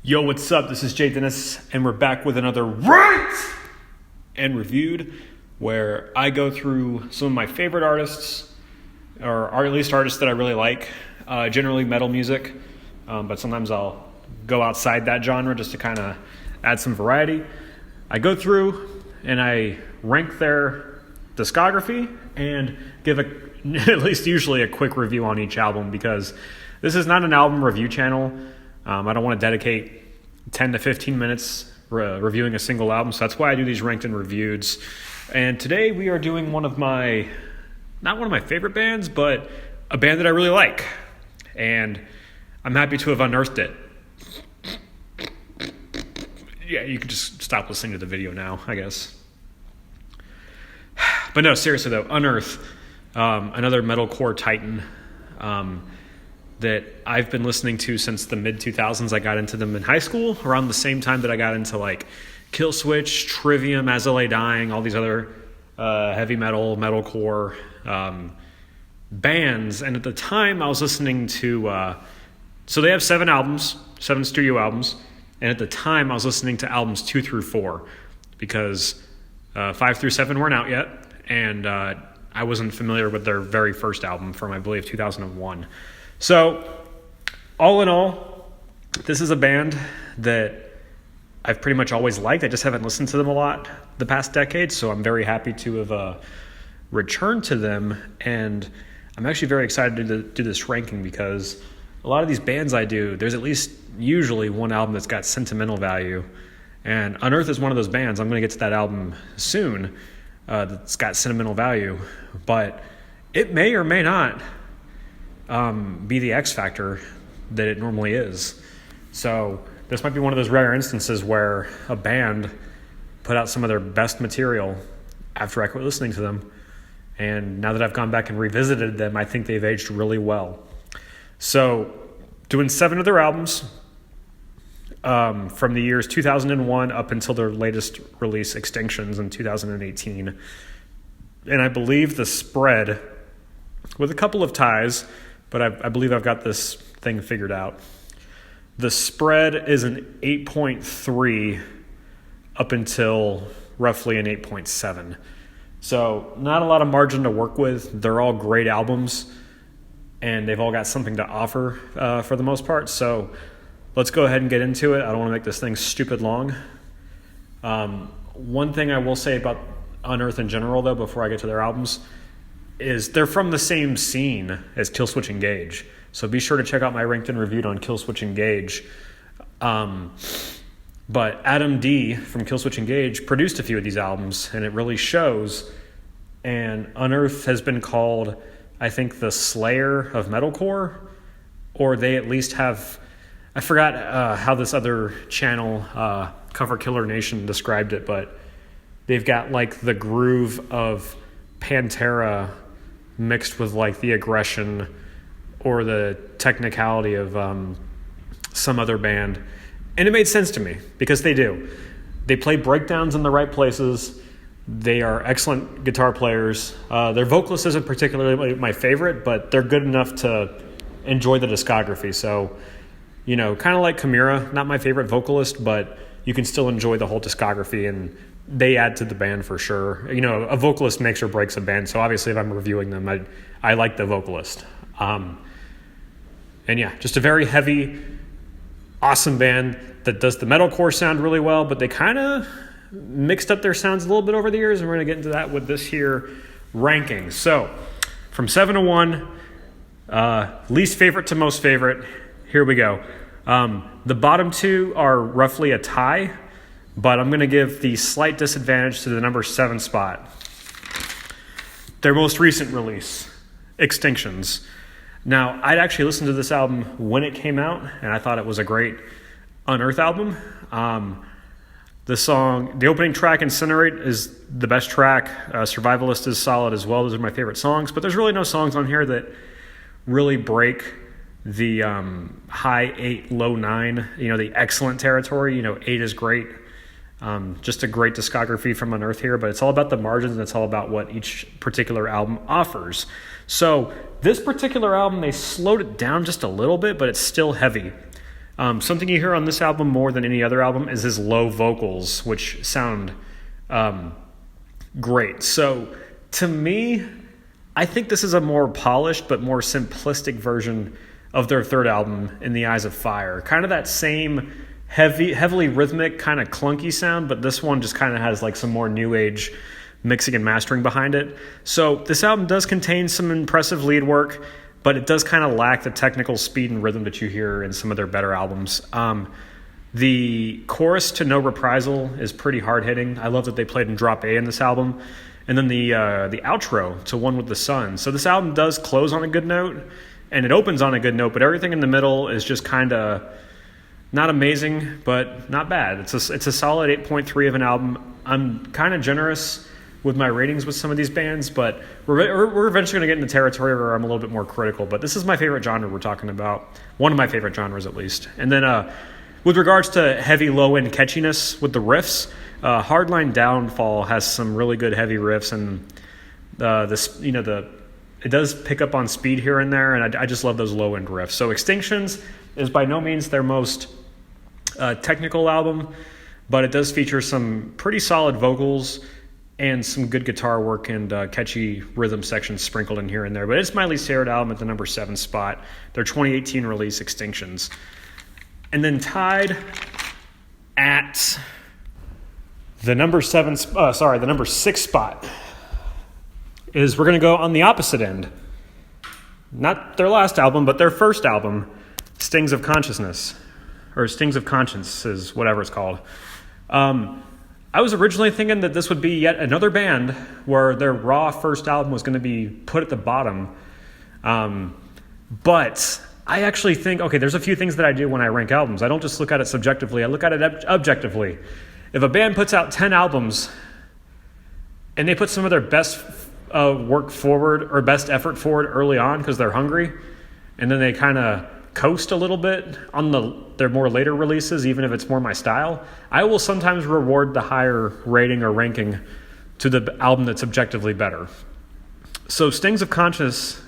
Yo, what's up? This is Jay Dennis, and we're back with another Ranked and Reviewed, where I go through some of my favorite artists, or at least artists that I really like, generally metal music, but sometimes I'll go outside that genre just to kind of add some variety. I go through and I rank their discography and give at least usually a quick review on each album, because this is not an album review channel. I don't want to dedicate 10 to 15 minutes reviewing a single album, so that's why I do these ranked and reviews. And today we are doing not one of my favorite bands, but a band that I really like. And I'm happy to have unearthed it. Yeah, you can just stop listening to the video now, I guess. But no, seriously though, Unearth, another metalcore titan, that I've been listening to since the mid-2000s. I got into them in high school, around the same time that I got into like Killswitch, Trivium, As I Lay Dying, all these other heavy metalcore bands. And at the time I was listening to, so they have 7 studio albums. And at the time I was listening to albums 2 through 4 because 5 through 7 weren't out yet. And I wasn't familiar with their very first album from, I believe, 2001. So, all in all, this is a band that I've pretty much always liked. I just haven't listened to them a lot the past decade, so I'm very happy to have returned to them. And I'm actually very excited to do this ranking because a lot of these bands I do, there's at least usually one album that's got sentimental value. And Unearth is one of those bands. I'm going to get to that album soon that's got sentimental value. But it may or may not be the X factor that it normally is. So this might be one of those rare instances where a band put out some of their best material after I quit listening to them. And now that I've gone back and revisited them, I think they've aged really well. So doing 7 of their albums from the years 2001 up until their latest release, Extinctions, in 2018. And I believe the spread, with a couple of ties, but I believe I've got this thing figured out. The spread is an 8.3 up until roughly an 8.7. So not a lot of margin to work with. They're all great albums, and they've all got something to offer for the most part. So let's go ahead and get into it. I don't want to make this thing stupid long. One thing I will say about Unearth in general, though, before I get to their albums, is they're from the same scene as Killswitch Engage. So be sure to check out my ranked and reviewed on Killswitch Engage. But Adam D from Killswitch Engage produced a few of these albums, and it really shows. And Unearth has been called, I think, the Slayer of metalcore, or they at least have, I forgot how this other channel, Cover Killer Nation, described it, but they've got like the groove of Pantera mixed with like the aggression or the technicality of some other band. And it made sense to me because they do. They play breakdowns in the right places. They are excellent guitar players. Their vocalist isn't particularly my favorite, but they're good enough to enjoy the discography. So, kind of like Kamira, not my favorite vocalist, but you can still enjoy the whole discography, and they add to the band for sure. A vocalist makes or breaks a band, so obviously if I'm reviewing them, I like the vocalist. And yeah, just a very heavy, awesome band that does the metalcore sound really well, but they kind of mixed up their sounds a little bit over the years, and we're going to get into that with this here ranking. So, from 7 to 1, least favorite to most favorite, here we go. The bottom 2 are roughly a tie, but I'm going to give the slight disadvantage to the number 7 spot. Their most recent release, Extinctions. Now, I'd actually listened to this album when it came out, and I thought it was a great Unearth album. The opening track, Incinerate, is the best track. Survivalist is solid as well. Those are my favorite songs, but there's really no songs on here that really break the high 8, low 9, the excellent territory. 8 is great. Just a great discography from Unearth here, but it's all about the margins, and it's all about what each particular album offers. So this particular album, they slowed it down just a little bit, but it's still heavy. Something you hear on this album more than any other album is his low vocals, which sound great. So to me, I think this is a more polished but more simplistic version of their third album, In the Eyes of Fire. Kind of that same heavily rhythmic, kind of clunky sound, but this one just kind of has like some more new age mixing and mastering behind it. So this album does contain some impressive lead work, but it does kind of lack the technical speed and rhythm that you hear in some of their better albums. The chorus to No Reprisal is pretty hard-hitting. I love that they played in drop A in this album. And then the outro to One with the Sun. So this album does close on a good note, and it opens on a good note, but everything in the middle is just kind of not amazing, but not bad. It's a solid 8.3 of an album. I'm kind of generous with my ratings with some of these bands, but we're eventually going to get into territory where I'm a little bit more critical. But this is my favorite genre we're talking about. One of my favorite genres, at least. And then with regards to heavy low-end catchiness with the riffs, Hardline Downfall has some really good heavy riffs, and it does pick up on speed here and there, and I just love those low-end riffs. So Extinctions is by no means their most technical album, but it does feature some pretty solid vocals and some good guitar work and catchy rhythm sections sprinkled in here and there. But it's my least favorite album at the number 7 spot, their 2018 release, Extinctions. And then tied at the number 6 spot is we're going to go on the opposite end. Not their last album, but their first album, Stings of Consciousness, or Stings of Conscience is whatever it's called. I was originally thinking that this would be yet another band where their raw first album was going to be put at the bottom. But I actually think, okay, there's a few things that I do when I rank albums. I don't just look at it subjectively, I look at it objectively. If a band puts out 10 albums and they put some of their best work forward or best effort forward early on because they're hungry, and then they kind of coast a little bit on their more later releases, even if it's more my style, I will sometimes reward the higher rating or ranking to the album that's objectively better. So Stings of Conscience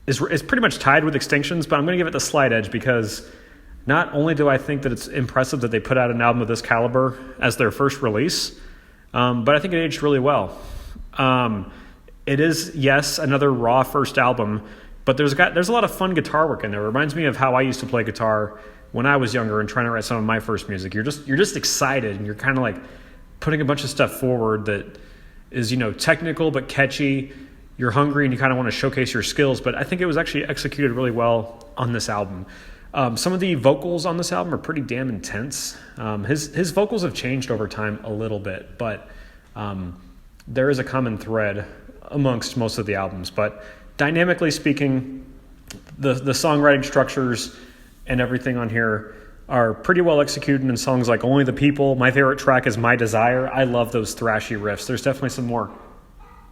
is pretty much tied with Extinctions, but I'm going to give it the slight edge because not only do I think that it's impressive that they put out an album of this caliber as their first release, but I think it aged really well. It is, yes, another raw first album, but there's a lot of fun guitar work in there. It reminds me of how I used to play guitar when I was younger and trying to write some of my first music. You're just excited, and you're kind of like putting a bunch of stuff forward that is, technical but catchy. You're hungry and you kind of want to showcase your skills, but I think it was actually executed really well on this album. Some of the vocals on this album are pretty damn intense. His vocals have changed over time a little bit, but there is a common thread amongst most of the albums. But dynamically speaking, the songwriting structures and everything on here are pretty well executed in songs like Only the People. My favorite track is My Desire. I love those thrashy riffs. There's definitely some more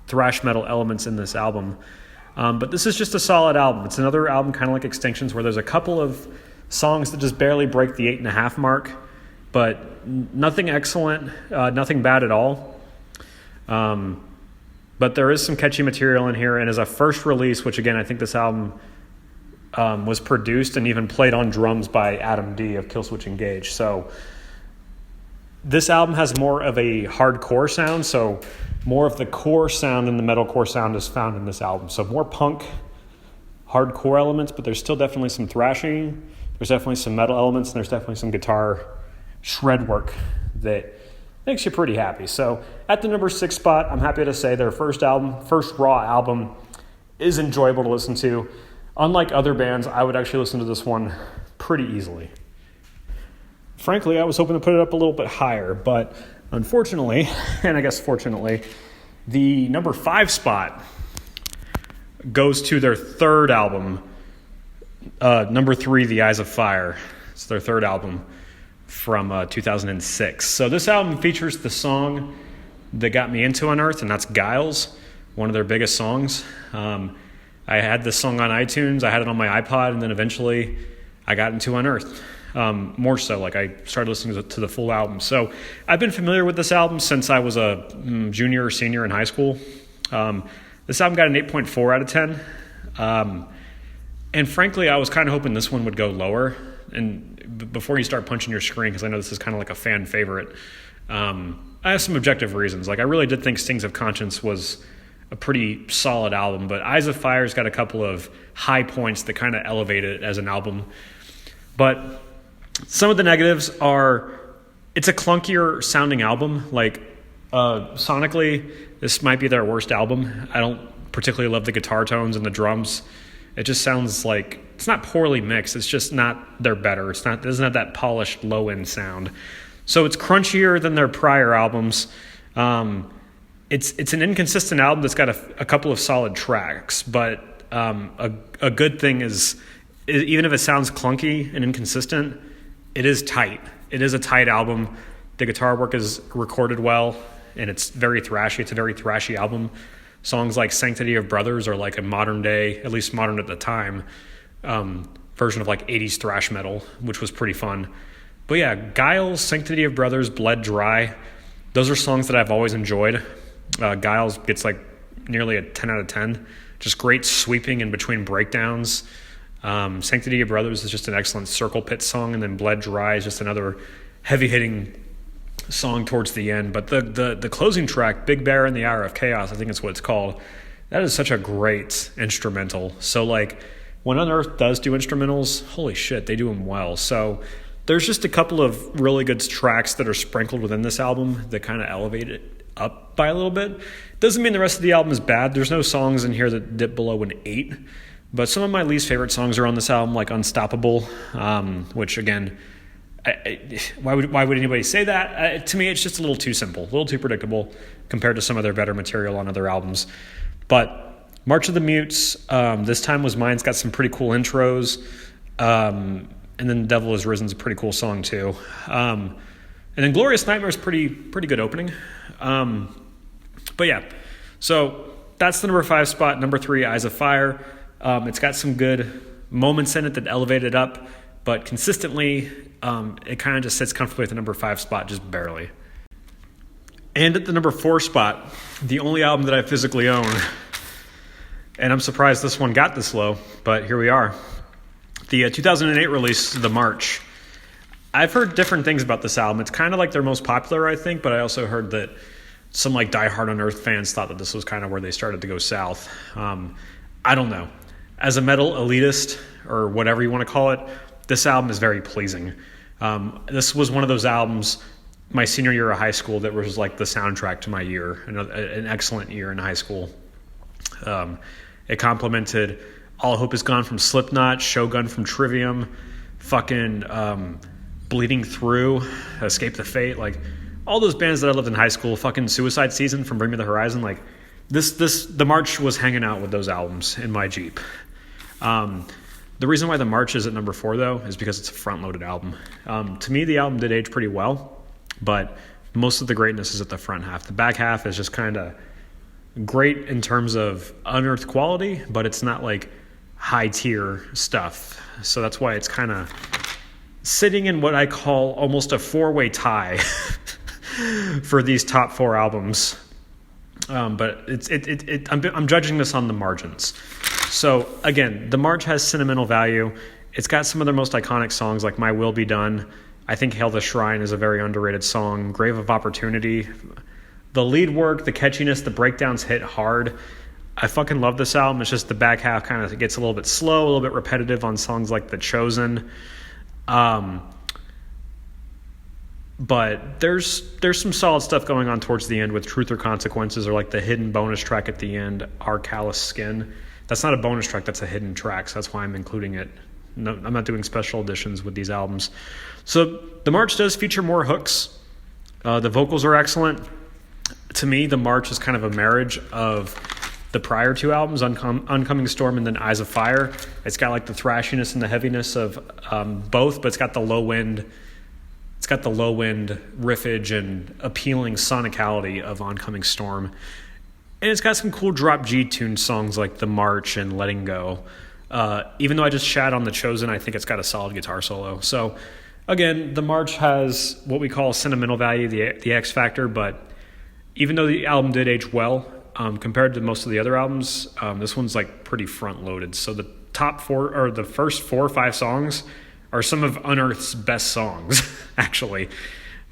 thrash metal elements in this album. But this is just a solid album. It's another album kind of like Extinctions where there's a couple of songs that just barely break the 8.5 mark, but nothing excellent, nothing bad at all. But there is some catchy material in here, and as a first release, which again, I think this album was produced and even played on drums by Adam D of Killswitch Engage. So this album has more of a hardcore sound, so more of the core sound and the metalcore sound is found in this album. So more punk, hardcore elements, but there's still definitely some thrashing, there's definitely some metal elements, and there's definitely some guitar shred work that makes you pretty happy. So at the number 6 spot, I'm happy to say their first raw album is enjoyable to listen to. Unlike other bands, I would actually listen to this one pretty easily. Frankly, I was hoping to put it up a little bit higher, but unfortunately, and I guess fortunately, the number 5 spot goes to their third album, number 3, The Eyes of Fire. It's their third album from 2006. So this album features the song that got me into Unearth, and that's Giles, one of their biggest songs. I had this song on iTunes, I had it on my iPod, and then eventually I got into Unearth. More so, like I started listening to the full album. So I've been familiar with this album since I was a junior or senior in high school. This album got an 8.4 out of 10. And frankly, I was kind of hoping this one would go lower. And before you start punching your screen, because I know this is kind of like a fan favorite, I have some objective reasons. Like, I really did think Stings of Conscience was a pretty solid album, but Eyes of Fire's got a couple of high points that kind of elevate it as an album. But some of the negatives are, it's a clunkier sounding album. Like, sonically, this might be their worst album. I don't particularly love the guitar tones and the drums. It just sounds like, it's not poorly mixed, it's just not their better. It doesn't have that polished low-end sound. So it's crunchier than their prior albums. It's an inconsistent album that's got a couple of solid tracks, but a good thing is, even if it sounds clunky and inconsistent, it is tight. It is a tight album. The guitar work is recorded well, and it's very thrashy. It's a very thrashy album. Songs like Sanctity of Brothers are like a modern day, at least modern at the time, version of like 80s thrash metal, which was pretty fun. But yeah, Guile's Sanctity of Brothers, Bled Dry, those are songs that I've always enjoyed. Guile's gets like nearly a 10 out of 10. Just great sweeping in between breakdowns. Sanctity of Brothers is just an excellent circle pit song, and then Bled Dry is just another heavy-hitting song towards the end. But the closing track, Big Bear in the Hour of Chaos, I think it's what it's called, that is such a great instrumental. So like, when Unearth does do instrumentals, holy shit, they do them well. So there's just a couple of really good tracks that are sprinkled within this album that kind of elevate it up by a little bit. Doesn't mean the rest of the album is bad. There's no songs in here that dip below an 8. But some of my least favorite songs are on this album, like Unstoppable, which again, why would anybody say that? To me, it's just a little too simple, a little too predictable compared to some of their better material on other albums. But March of the Mutes, This Time Was Mine's got some pretty cool intros. And then Devil Has Risen's a pretty cool song too. And then Glorious Nightmare's pretty good opening. But yeah, so that's the number 5 spot. Number 3, Eyes of Fire. It's got some good moments in it that elevate it up, but consistently, it kind of just sits comfortably at the number 5 spot, just barely. And at the number 4 spot, the only album that I physically own, and I'm surprised this one got this low, but here we are. The 2008 release, The March. I've heard different things about this album. It's kind of like their most popular, I think, but I also heard that some like diehard Unearth fans thought that this was kind of where they started to go south. I don't know. As a metal elitist, or whatever you want to call it, this album is very pleasing. This was one of those albums my senior year of high school that was like the soundtrack to my year, an excellent year in high school. It complemented All Hope Is Gone from Slipknot, Shogun from Trivium, fucking Bleeding Through, Escape the Fate, like all those bands that I loved in high school, fucking Suicide Season from Bring Me the Horizon, like The March was hanging out with those albums in my Jeep. The reason why The March is at number 4, though, is because it's a front-loaded album. To me, the album did age pretty well, but most of the greatness is at the front half. The back half is just kind of great in terms of Unearthed quality, but it's not like high-tier stuff. So that's why it's kind of sitting in what I call almost a 4-way tie for these top 4 albums. But I'm judging this on the margins. So again, The March has sentimental value. It's got some of their most iconic songs like My Will Be Done. I think Hail the Shrine is a very underrated song. Grave of Opportunity. The lead work, the catchiness, the breakdowns hit hard. I fucking love this album. It's just the back half kind of gets a little bit slow, a little bit repetitive on songs like The Chosen. But there's some solid stuff going on towards the end with Truth or Consequences, or like the hidden bonus track at the end, Our Callous Skin. That's not a bonus track, that's a hidden track, so that's why I'm including it. No, I'm not doing special editions with these albums. So The March does feature more hooks. The vocals are excellent. To me, The March is kind of a marriage of the prior 2 albums, Oncoming Storm and then Eyes of Fire. It's got like the thrashiness and the heaviness of both, but it's got the low end. It's got the low-end riffage and appealing sonicality of Oncoming Storm. And it's got some cool drop G-tuned songs like The March and Letting Go. Even though I just shat on The Chosen, I think it's got a solid guitar solo. So, again, The March has what we call sentimental value, the X factor, but even though the album did age well, compared to most of the other albums, this one's like pretty front-loaded. So the top 4 or the first 4 or 5 songs are some of Unearth's best songs, actually.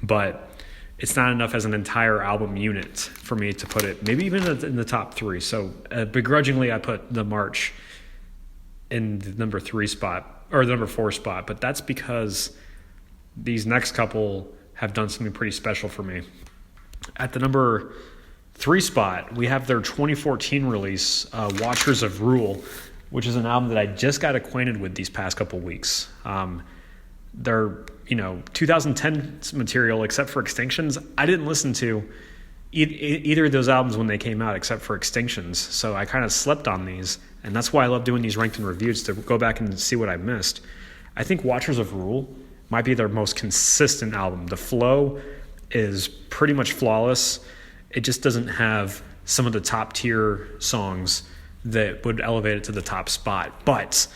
But it's not enough as an entire album unit for me to put it maybe even in the top 3. So begrudgingly, I put The March in the number 3 spot or the number 4 spot. But that's because these next couple have done something pretty special for me. At the number 3 spot, we have their 2014 release, Watchers of Rule, which is an album that I just got acquainted with these past couple weeks. Their 2010 material, except for Extinctions, I didn't listen to either of those albums when they came out, except for Extinctions. So I kind of slept on these, and that's why I love doing these ranked and reviews, to go back and see what I missed. I think Watchers of Rule might be their most consistent album. The flow is pretty much flawless. It just doesn't have some of the top tier songs that would elevate it to the top spot. But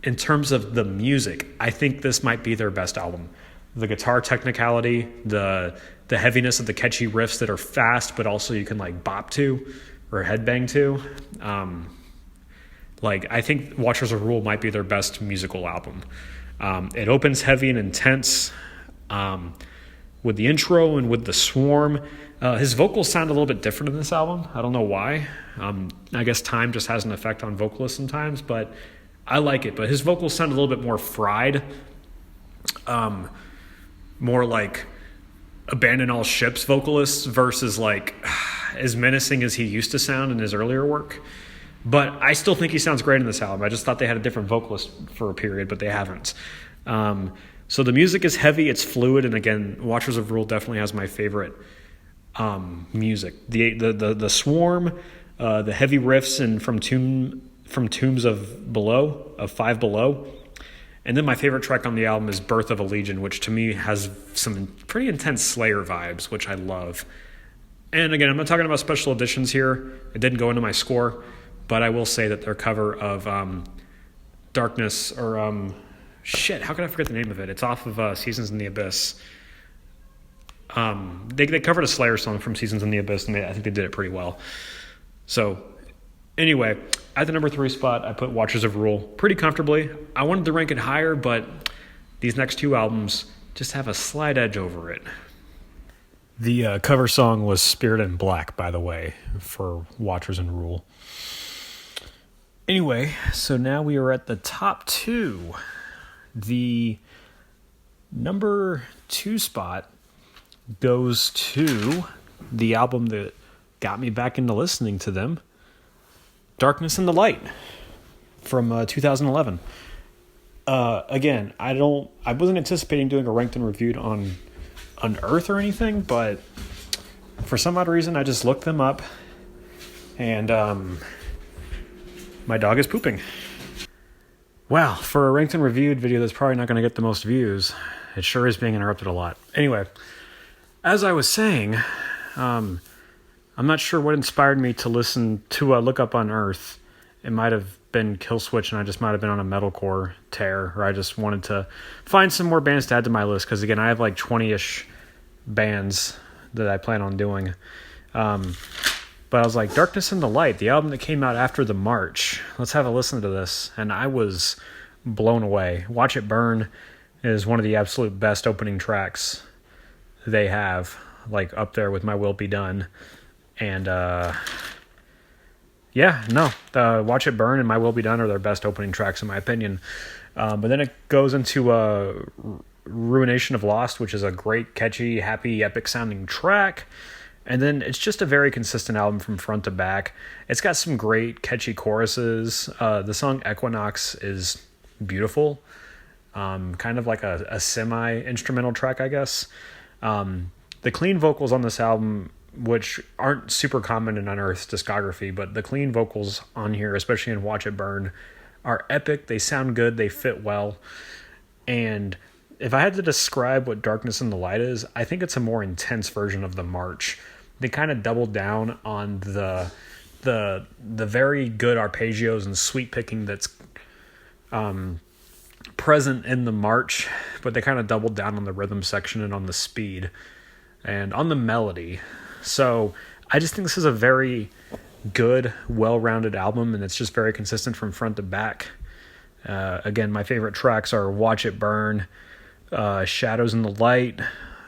in terms of the music, I think this might be their best album. The guitar technicality, the heaviness of the catchy riffs that are fast, but also you can like bop to or headbang to. I think Watchers of Rule might be their best musical album. It opens heavy and intense with the intro and with the swarm. His vocals sound a little bit different in this album. I don't know why. I guess time just has an effect on vocalists sometimes, but I like it. But his vocals sound a little bit more fried, more like Abandon All Ships vocalists versus like as menacing as he used to sound in his earlier work. But I still think he sounds great in this album. I just thought they had a different vocalist for a period, but they haven't. So the music is heavy, it's fluid, and again, Watchers of Rule definitely has my favorite music. The swarm, the heavy riffs, and from Tombs of Five Below. And then my favorite track on the album is Birth of a Legion, which to me has some pretty intense Slayer vibes, which I love. And again, I'm not talking about special editions here. It didn't go into my score, but I will say that their cover of Darkness, or how can I forget the name of it? It's off of Seasons in the Abyss. They covered a Slayer song from Seasons in the Abyss, and I think they did it pretty well. So anyway, at the number 3 spot, I put Watchers of Rule pretty comfortably. I wanted to rank it higher, but these next 2 albums just have a slight edge over it. The cover song was Spirit in Black, by the way, for Watchers and Rule. Anyway, so now we are at the top 2. The number 2 spot goes to the album that got me back into listening to them, Darkness and the Light, from 2011. Again, I wasn't anticipating doing a ranked and reviewed on Unearth or anything, but for some odd reason I just looked them up, and my dog is pooping. Wow, for a ranked and reviewed video that's probably not going to get the most views, it sure is being interrupted a lot. Anyway, as I was saying, I'm not sure what inspired me to look up Unearth. It might have been Killswitch, and I just might have been on a metalcore tear, or I just wanted to find some more bands to add to my list, because again, I have like 20-ish bands that I plan on doing. But I was like, Darkness and the Light, the album that came out after the March. Let's have a listen to this. And I was blown away. Watch It Burn is one of the absolute best opening tracks they have, like up there with My Will Be Done. And Watch It Burn and My Will Be Done are their best opening tracks in my opinion. But then it goes into Ruination of Lost, which is a great, catchy, happy, epic sounding track. And then it's just a very consistent album from front to back. It's got some great, catchy choruses. The song Equinox is beautiful. Kind of like a semi-instrumental track, I guess. The clean vocals on this album, which aren't super common in Unearth's discography, but the clean vocals on here, especially in Watch It Burn, are epic. They sound good. They fit well. And if I had to describe what Darkness and the Light is, I think it's a more intense version of The March. They kind of doubled down on the very good arpeggios and sweep picking that's present in The March, but they kind of doubled down on the rhythm section and on the speed and on the melody. So I just think this is a very good, well-rounded album, and it's just very consistent from front to back. Again, my favorite tracks are Watch It Burn, Shadows in the Light,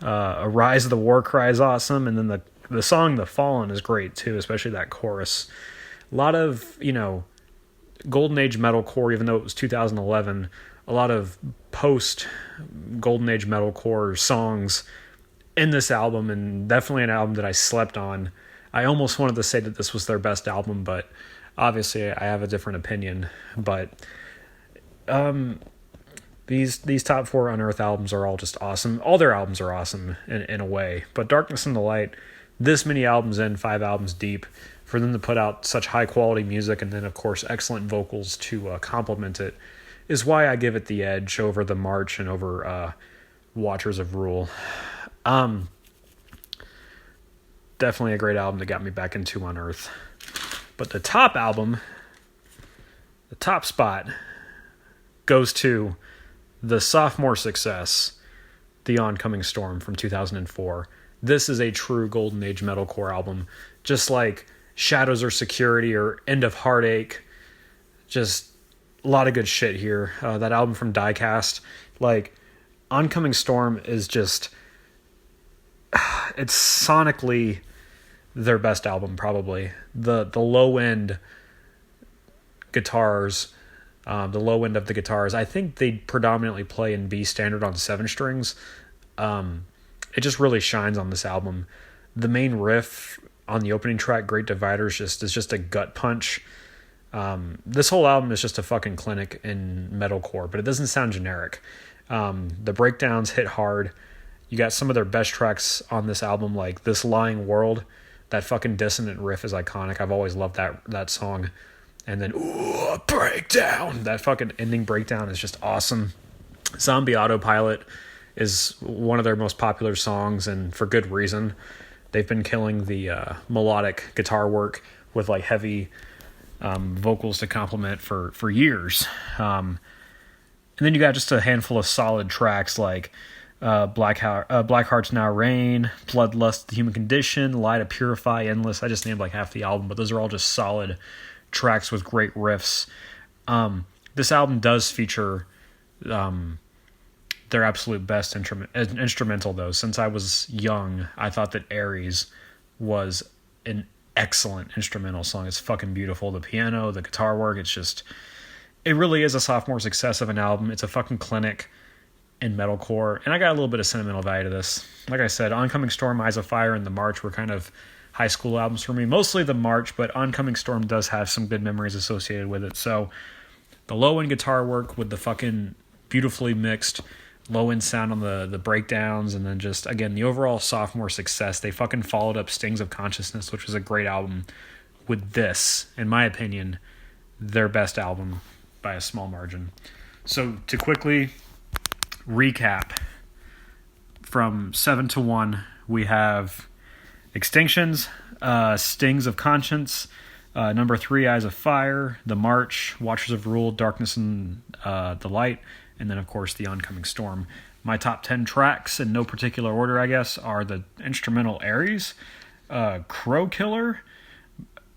Arise of the War Cry is awesome, and then the song The Fallen is great too, especially that chorus. A lot of, Golden Age metalcore, even though it was 2011, a lot of post Golden Age metalcore songs in this album, and definitely an album that I slept on. I almost wanted to say that this was their best album, but obviously I have a different opinion. But these top 4 Unearth albums are all just awesome. All their albums are awesome in a way, but Darkness and the Light, this many albums in, 5 albums deep, for them to put out such high quality music and then of course excellent vocals to complement it, is why I give it the edge over The March and over Watchers of Rule. Definitely a great album that got me back into Unearth. But the top album, the top spot, goes to the sophomore success, The Oncoming Storm from 2004. This is a true Golden Age metalcore album, just like Shadows or Security or End of Heartache. Just a lot of good shit here. That album from Diecast, like Oncoming Storm is just, it's sonically their best album probably. The low end guitars, the low end of the guitars, I think they predominantly play in B standard on 7 strings. It just really shines on this album. The main riff on the opening track, Great Dividers, is just a gut punch. This whole album is just a fucking clinic in metalcore, but it doesn't sound generic. The breakdowns hit hard. You got some of their best tracks on this album, like This Lying World. That fucking dissonant riff is iconic. I've always loved that song. And then, ooh, breakdown. That fucking ending breakdown is just awesome. Zombie Autopilot is one of their most popular songs, and for good reason. They've been killing the melodic guitar work with like heavy vocals to complement for years. And then you got just a handful of solid tracks like Black Hearts Now Reign, Bloodlust, The Human Condition, Lie to Purify, Endless. I just named like half the album, but those are all just solid tracks with great riffs. This album does feature their absolute best instrumental, though. Since I was young, I thought that Aries was an excellent instrumental song. It's fucking beautiful. The piano, the guitar work, it really is a sophomore success of an album. It's a fucking clinic in metalcore, and I got a little bit of sentimental value to this. Like I said, Oncoming Storm, Eyes of Fire, and The March were kind of high school albums for me. Mostly The March, but Oncoming Storm does have some good memories associated with it. So the low-end guitar work with the fucking beautifully mixed low-end sound on the breakdowns, and then just, again, the overall sophomore success. They fucking followed up Stings of Consciousness, which was a great album, with this, in my opinion, their best album by a small margin. So to quickly recap, from 7 to 1, we have Extinctions, Stings of Conscience, number 3, Eyes of Fire, The March, Watchers of Rule, Darkness and the Light, and then, of course, The Oncoming Storm. My top 10 tracks, in no particular order, I guess, are the instrumental Aries, Crow Killer,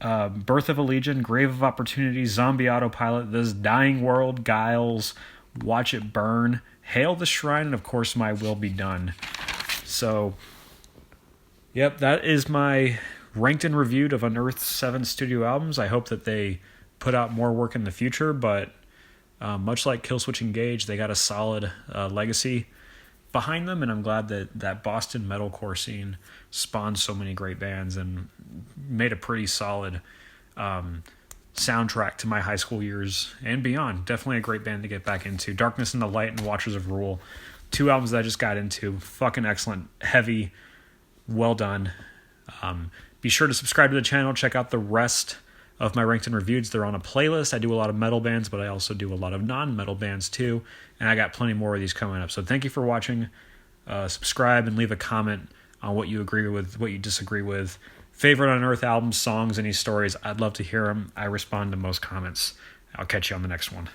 Birth of a Legion, Grave of Opportunity, Zombie Autopilot, This Dying World, Giles, Watch It Burn, Hail the Shrine, and, of course, My Will Be Done. So, yep, that is my ranked and reviewed of Unearth's 7 studio albums. I hope that they put out more work in the future, but much like Killswitch Engage, they got a solid legacy behind them, and I'm glad that Boston metalcore scene spawned so many great bands and made a pretty solid soundtrack to my high school years and beyond. Definitely a great band to get back into. Darkness and the Light and Watchers of Rule, 2 albums that I just got into. Fucking excellent, heavy, well done. Be sure to subscribe to the channel. Check out the rest of my ranked and reviews. They're on a playlist. I do a lot of metal bands, but I also do a lot of non-metal bands too, and I got plenty more of these coming up. So thank you for watching. Subscribe and leave a comment on what you agree with, what you disagree with. Favorite Unearth albums, songs, any stories. I'd love to hear them. I respond to most comments. I'll catch you on the next one.